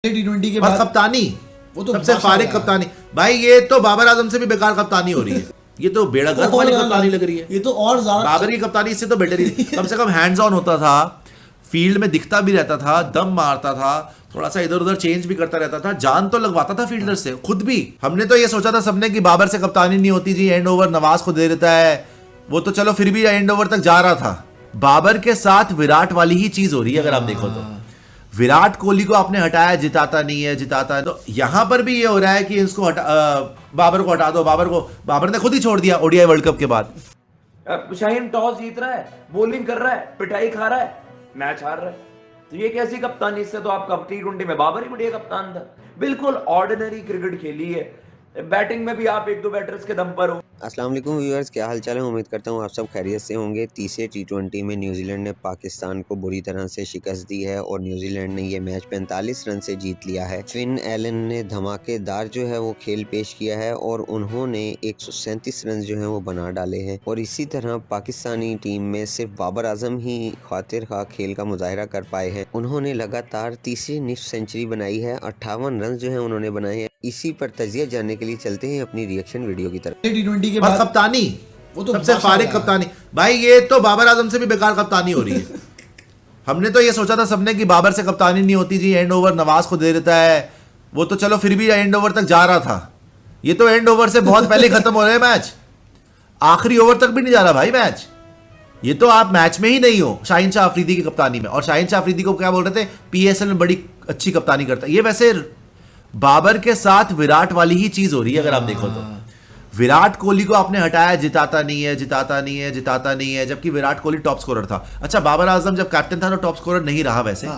T20 के और बाद कप्तानी वो तो सबसे फारिग कप्तानी भाई, ये तो बाबर आजम से भी बेकार कप्तानी हो रही है। ये तो बेड़ागर्द वाली कप्तानी लग रही है। ये तो और ज्यादा बाबर की कप्तानी इससे तो बेटर ही, कम से कम हैंड्स ऑन होता था, फील्ड में दिखता भी रहता था, दम मारता था, थोड़ा सा इधर उधर चेंज भी करता रहता था, जान तो लगवाता था फील्डर से खुद भी। हमने तो ये सोचा था सबने कि बाबर से कप्तानी नहीं होती जी, एंड ओवर नवाज को दे देता है, वो तो चलो फिर भी एंड ओवर तक जा रहा था। बाबर के साथ विराट वाली ही चीज हो रही है अगर आप देखो तो। विराट कोहली को आपने हटाया, जिताता नहीं है, जिताता है, तो यहां पर भी ये हो रहा है कि इसको बाबर को हटा दो। बाबर ने खुद ही छोड़ दिया ओडीआई वर्ल्ड कप के बाद। शाहीन टॉस जीत रहा है, बॉलिंग कर रहा है, पिटाई खा रहा है, मैच हार रहा है, तो ये कैसी कप्तानी? इससे तो आपका T20 में बाबर ही बढ़िया कप्तान था। बिल्कुल ऑर्डिनरी क्रिकेट खेली है, बैटिंग में भी आप एक दो बैटर्स के दम पर हो। अस्सलाम वालेकुम व्यूअर्स, क्या हाल चाल है? उम्मीद करता हूँ आप सब खैरियत से होंगे। तीसरे T20 में न्यूजीलैंड ने पाकिस्तान को बुरी तरह से शिकस्त दी है और न्यूजीलैंड ने ये मैच 45 रन से जीत लिया है। फिन एलन ने धमाकेदार जो है वो खेल पेश किया है और उन्होंने 137 रन जो है वो बना डाले हैं। और इसी तरह पाकिस्तानी टीम में सिर्फ बाबर आजम ही खातिर खा खेल का मुजाहरा कर पाए हैं। उन्होंने लगातार तीसरी निफ्ट सेंचुरी बनाई है, 58 रन जो है उन्होंने बनाए हैं। इसी पर तजिया जानने के लिए चलते हैं अपनी रिएक्शन वीडियो की तरफ। T20 के और बाद कप्तानी वो तो सबसे फारिग कप्तानी भाई, ये तो बाबर आजम से भी बेकार कप्तानी हो रही है। हमने तो ये सोचा था सबने कि बाबर से कप्तानी नहीं होती जी, एंड ओवर नवाज को दे देता है, वो तो चलो फिर भी एंड ओवर तक जा रहा था। ये तो एंड ओवर से बहुत पहले खत्म हो रहे हैं मैच, आखिरी ओवर तक भी नहीं जा रहा भाई मैच। ये तो आप मैच में ही नहीं हो शाहीन शाह अफरीदी की कप्तानी में। और शाहीन शाह अफरीदी को क्या बोल रहे थे, पीएसएल में बड़ी अच्छी कप्तानी करता है। ये वैसे बाबर के साथ विराट वाली ही चीज हो रही है अगर आप देखो तो। विराट कोहली को आपने हटाया, जिताता नहीं है, जिताता नहीं है, जिताता नहीं है, जबकि विराट कोहली टॉप स्कोरर था। अच्छा, बाबर आजम जब कैप्टन था तो टॉप स्कोरर नहीं रहा वैसे।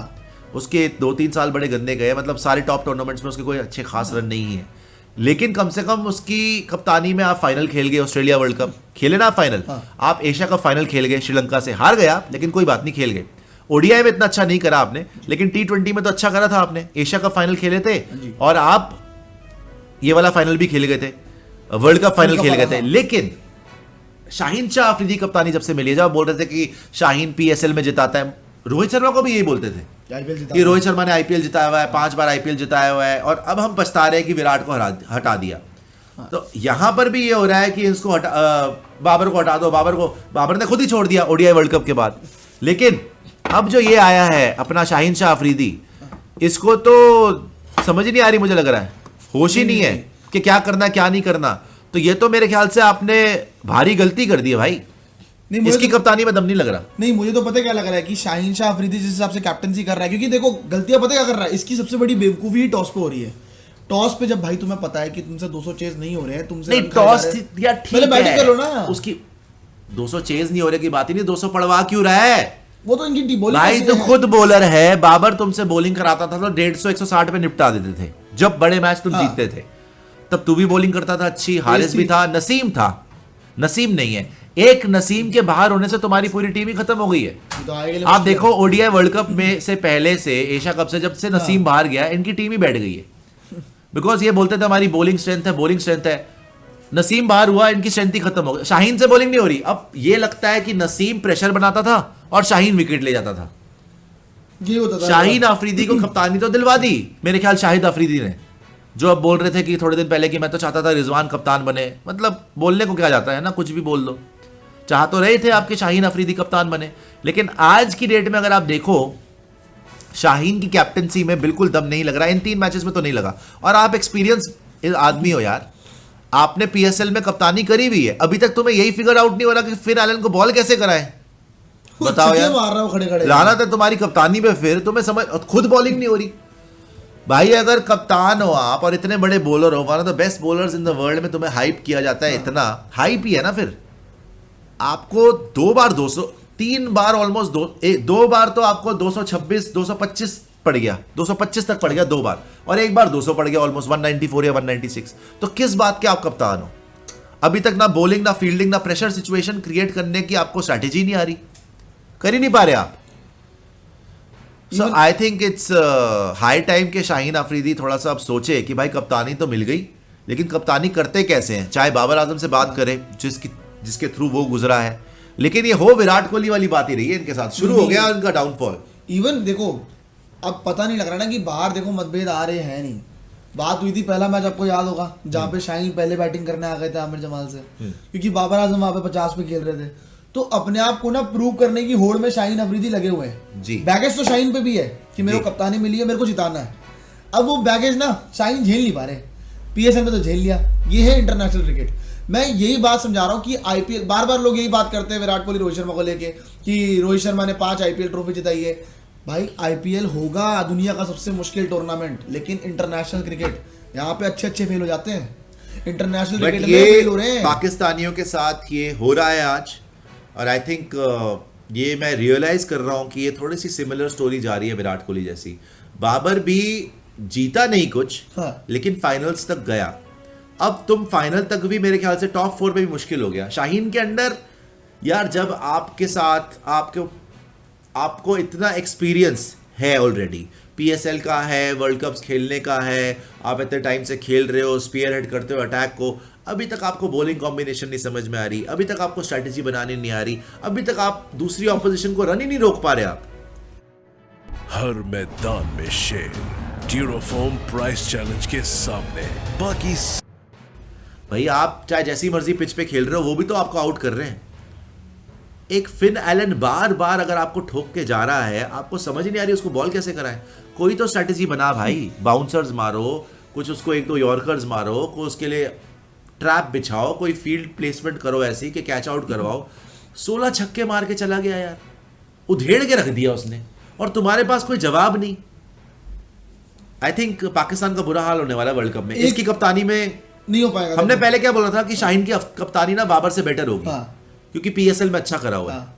उसके 2-3 साल बड़े गंदे गए, मतलब सारे टॉप टूर्नामेंट्स में उसके कोई अच्छे खास रन नहीं है, लेकिन कम से कम उसकी कप्तानी में आप फाइनल खेल गए। ऑस्ट्रेलिया वर्ल्ड कप खेले ना आप फाइनल, आप एशिया कप फाइनल खेल गए, श्रीलंका से हार गया लेकिन कोई बात नहीं, खेल गए। ओडीआई में इतना अच्छा नहीं करा आपने, लेकिन T20 में तो अच्छा करा था आपने। एशिया कप फाइनल खेले थे और आप ये वाला फाइनल भी खेल गए थे, वर्ल्ड कप फाइनल खेल गए थे। लेकिन शाहीन शाह अफरीदी कप्तानी जब से मिली है, जब बोल रहे थे कि शाहीन पीएसएल में जिताता है, रोहित शर्मा को भी यही बोलते थे कि रोहित शर्मा ने आईपीएल जिताया हुआ है, 5 बार आईपीएल जिताया हुआ है, और अब हम पछता रहे हैं कि विराट को हटा दिया। तो यहां पर भी ये हो रहा है कि इसको बाबर को हटा दो। बाबर ने खुद ही छोड़ दिया ओडीआई वर्ल्ड कप के बाद। लेकिन अब जो ये आया है अपना शाहीन शाह अफरीदी, इसको तो समझ ही नहीं आ रही, मुझे लग रहा है होश ही नहीं है कि क्या करना क्या नहीं करना। तो ये तो मेरे ख्याल से आपने भारी गलती कर दी है भाई। नहीं, इसकी कप्तानी में दम नहीं लग रहा। नहीं, मुझे तो पता क्या लग रहा है कि शाहीन शाह अफरीदी जिस हिसाब से कैप्टनसी कर रहा है, क्योंकि देखो गलतियां पता क्या कर रहा है, इसकी सबसे बड़ी बेवकूफी ही टॉस पे हो रही है। टॉस पे जब भाई तुम्हें पता है कि तुमसे 200 चेज नहीं हो रहे हैं, तुमसे नहीं टॉस या ठीक बैटिंग करो ना। उसकी 200 चेज नहीं हो रही की बात ही नहीं, 200 पड़वा क्यों रहा है? वो तो इनकी बॉलिंग भाई तो खुद बॉलर है। बाबर तुमसे बॉलिंग कराता था तो 150-160 पे निपटा देते थे। जब बड़े मैच तुम जीतते थे तब तू भी बॉलिंग करता था अच्छी, हारिस भी था, नसीम था। नसीम नहीं है, एक नसीम के बाहर होने से तुम्हारी पूरी टीम ही खत्म हो गई है। तो आप देखो ओडीआई वर्ल्ड कप में से पहले से, एशिया कप से जब से नसीम बाहर गया, इनकी टीम ही बैठ गई है। बिकॉज ये बोलते थे हमारी बॉलिंग स्ट्रेंथ है, बॉलिंग स्ट्रेंथ है। नसीम बाहर हुआ, इनकी स्ट्रेंथ ही खत्म हो गई। शाहीन से बॉलिंग नहीं हो रही। अब ये लगता है कि नसीम प्रेशर बनाता था और शाहीन विकेट ले जाता था। ये होता था। शाहीन अफरीदी को कप्तानी तो दिलवा दी मेरे ख्याल शाहिद अफरीदी ने, जो अब बोल रहे थे कि थोड़े दिन पहले कि मैं तो चाहता था रिजवान कप्तान बने। मतलब बोलने को क्या जाता है ना, कुछ भी बोल दो। चाह तो रहे थे आपके शाहीन अफरीदी कप्तान बने, लेकिन आज की डेट में अगर आप देखो शाहीन की कैप्टनसी में बिल्कुल दम नहीं लग रहा। इन 3 मैचेस में तो नहीं लगा। और आप एक्सपीरियंस आदमी हो यार, आपने पीएसएल में कप्तानी करी हुई है, अभी तक तुम्हें यही फिगर आउट नहीं हो रहा कि फिर एलन को बॉल कैसे कराए? बताओ यार, मार रहा हूं खड़े-खड़े। लानत है तुम्हारी कप्तानी पे। फिर तुम्हें समझ, खुद बॉलिंग नहीं हो रही भाई। अगर कप्तान हो आप और इतने बड़े बॉलर हो, one of the best bowlers in the world में, तुम्हें हाइप किया जाता है, इतना हाइप ही है ना। फिर आपको 2 बार 200, 3 बार ऑलमोस्ट 2 बार तो आपको 226 225 पड़ गया, 225 तक पड़ गया 2 बार, और 1 बार 200 पड़ गया, ऑलमोस्ट 194 या 196। तो किस बात के आप कप्तान हो? अभी तक ना बॉलिंग, ना फील्डिंग, ना प्रेशर सिचुएशन क्रिएट करने की आपको स्ट्रैटेजी नहीं आ रही, कर ही नहीं पा रहे आप। So I think it's high time के शाहीन अफरीदी थोड़ा सा अब सोचे कि भाई कप्तानी तो मिल गई, लेकिन कप्तानी करते कैसे हैं? चाहे बाबर आजम से बात करें, जिसके थ्रू वो गुजरा है, लेकिन ये हो विराट कोहली वाली बात ही रही है इनके साथ। शुरू हो गया उनका डाउनफॉल। इवन देखो अब पता नहीं लग रहा ना कि बाहर देखो मतभेद आ रहे हैं नहीं। बात हुई थी पहला मैच आपको याद होगा जहाँ पे शाहीन पहले बैटिंग करने आ गए थे आमिर जमाल से, क्योंकि बाबर आजम वहाँ पे 50 पे खेल रहे थे। तो अपने आप को ना प्रूव करने की होड़ में शाहीन अफरीदी लगे हुए हैं जी। बैगेज तो शाहीन पे भी है कि मेरे को कप्तानी मिली है, मेरे को जिताना है। अब वो बैगेज ना शाहीन झेल नहीं पा रहे, पीएसएल में तो झेल लिया। ये है इंटरनेशनल क्रिकेट। मैं यही बात समझा रहा हूँ कि आईपीएल, बार बार लोग यही बात करते हैं विराट कोहली रोहित शर्मा को लेके कि रोहित शर्मा ने 5 आईपीएल ट्रॉफी जिताई है। भाई आईपीएल होगा दुनिया का सबसे मुश्किल टूर्नामेंट, लेकिन इंटरनेशनल क्रिकेट यहाँ पे अच्छे फेल हो जाते हैं। इंटरनेशनल बट क्रिकेट में फेल हो रहे ये हैं। पाकिस्तानियों के साथ ये हो रहा है आज, और आई थिंक ये मैं रियलाइज कर रहा हूँ कि ये थोड़ी सी सिमिलर स्टोरी जा रही है विराट कोहली जैसी। बाबर भी जीता नहीं कुछ, हाँ। लेकिन फाइनल्स तक गया। अब तुम फाइनल तक भी मेरे ख्याल से टॉप 4 पे भी मुश्किल हो गया। शाहीन के अंडर यार जब आपके साथ आपको इतना एक्सपीरियंस है ऑलरेडी, पीएसएल का है, वर्ल्ड कप्स खेलने का है, आप इतने टाइम से खेल रहे हो, स्पीयर हेड करते हो अटैक को, अभी तक आपको बॉलिंग कॉम्बिनेशन नहीं समझ में आ रही, अभी तक आपको स्ट्रैटेजी बनानी नहीं आ रही, अभी तक आप दूसरी ऑपोजिशन को रन ही नहीं रोक पा रहे आप। हर मैदान में शेर, ड्यूरोफोम प्राइस चैलेंज के सामने बाकी भाई आप चाहे जैसी मर्जी पिच पे खेल रहे हो, वो भी तो आपको आउट कर रहे हैं। एक फिन एलन बार बार अगर आपको ठोक के जा रहा है, आपको समझ ही नहीं आ रही उसको बॉल कैसे कराएं। कोई तो स्ट्रैटेजी बना भाई, बाउंसर्स मारो, कुछ उसको 1-2 यॉर्कर्स मारो, कोई उसके लिए ट्रैप बिछाओ, कोई फील्ड प्लेसमेंट करो ऐसी कि कैच आउट करवाओ। 16 छक्के मार के चला गया यार, उधेड़ के रख दिया उसने, और तुम्हारे पास कोई जवाब नहीं। आई थिंक पाकिस्तान का बुरा हाल होने वाला है वर्ल्ड कप में। इसकी कप्तानी में नहीं हो पाएगा। हमने पहले क्या बोला था कि शाहीन की कप्तानी ना बाबर से बेटर होगी, हाँ। क्योंकि पीएसएल में अच्छा करा हुआ है। हाँ।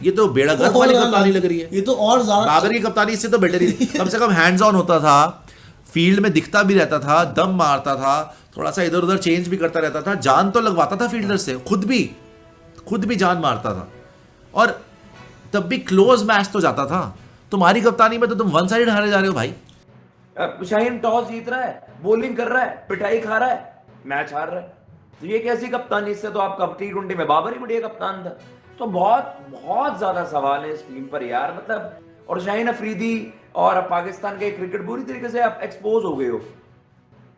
ये तो बेड़ा गर्क वाली कप्तानी लग रही है। ये तो और ज्यादा बाबर की कप्तानी इससे तो बेटर ही, कम से कम हैंड्स ऑन होता था, फील्ड में दिखता भी रहता था, दम मारता था, थोड़ा सा इधर उधर चेंज भी करता रहता था, जान तो लगवाता था फील्डर से, खुद भी जान मारता था, और तब भी क्लोज मैच तो जाता था। तुम्हारी कप्तानी में तो तुम वन साइड हारे जा रहे हो भाई। शाहीन टॉस जीत रहा है, बॉलिंग कर रहा है, पिटाई खा रहा है, मैच हार रहा है। तो ये कैसी कप्तानी? इससे तो आपका T20 में बाबर ही बढ़िया कप्तान था। तो बहुत बहुत ज्यादा सवाल है इस टीम पर यार, मतलब। और शाहीन अफरीदी और पाकिस्तान के क्रिकेट बुरी तरीके से आप एक्सपोज हो गए हो।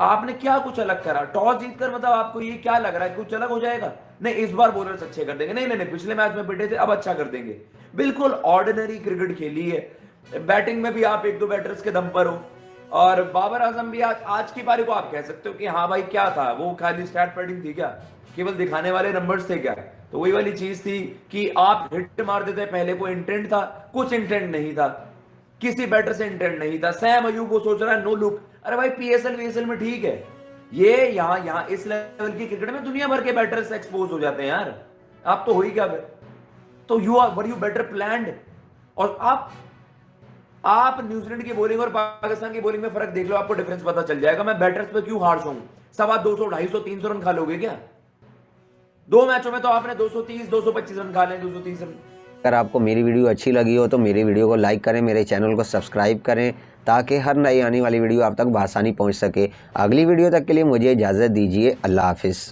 आपने क्या कुछ अलग करा? टॉस जीतकर मतलब आपको ये क्या लग रहा है कुछ अलग हो जाएगा? नहीं, इस बार बॉलर्स अच्छे कर देंगे, नहीं, पिछले मैच में पिटे थे, अब अच्छा कर देंगे। बिल्कुल ऑर्डिनरी क्रिकेट खेली है। बैटिंग में भी आप 1-2 बैटर्स के दम पर हो, और बाबर आजम भी आज की पारी को आप कह सकते हो कि हाँ भाई क्या था वो, खाली स्टैट पैडिंग थी क्या, केवल दिखाने वाले नंबर्स थे क्या? तो वही वाली चीज थी कि आप हिट मार देते, पहले कोई इंटेंट था, कुछ इंटेंट नहीं था, किसी बैटर से इंटेंट नहीं था। सैम अयूब वो सोच रहा है नो लुक, अरे भाई पीएसएल में ठीक है, ये यहाँ इस लेवल की क्रिकेट में दुनिया भर के बैटर्स एक्सपोज हो जाते हैं यार। आप तो हो ही क्या? तो वर यू बेटर प्लान्ड? और आप न्यूजीलैंड की बॉलिंग और पाकिस्तान की बॉलिंग में फर्क देख लो, आपको डिफरेंस पता चल जाएगा। मैं बैटर्स पे क्यों हार्श हूं? 250, 250, 300 रन खा लोगे क्या? 2 मैचों में तो आपने 230, 225 रन खा लें, 230 रन। अगर आपको मेरी वीडियो अच्छी लगी हो तो मेरी वीडियो को लाइक करें, मेरे चैनल को सब्सक्राइब करें, ताकि हर नई आने वाली वीडियो आप तक बआसानी पहुंच सके। अगली वीडियो तक के लिए मुझे इजाज़त दीजिए। अल्लाह हाफिज़।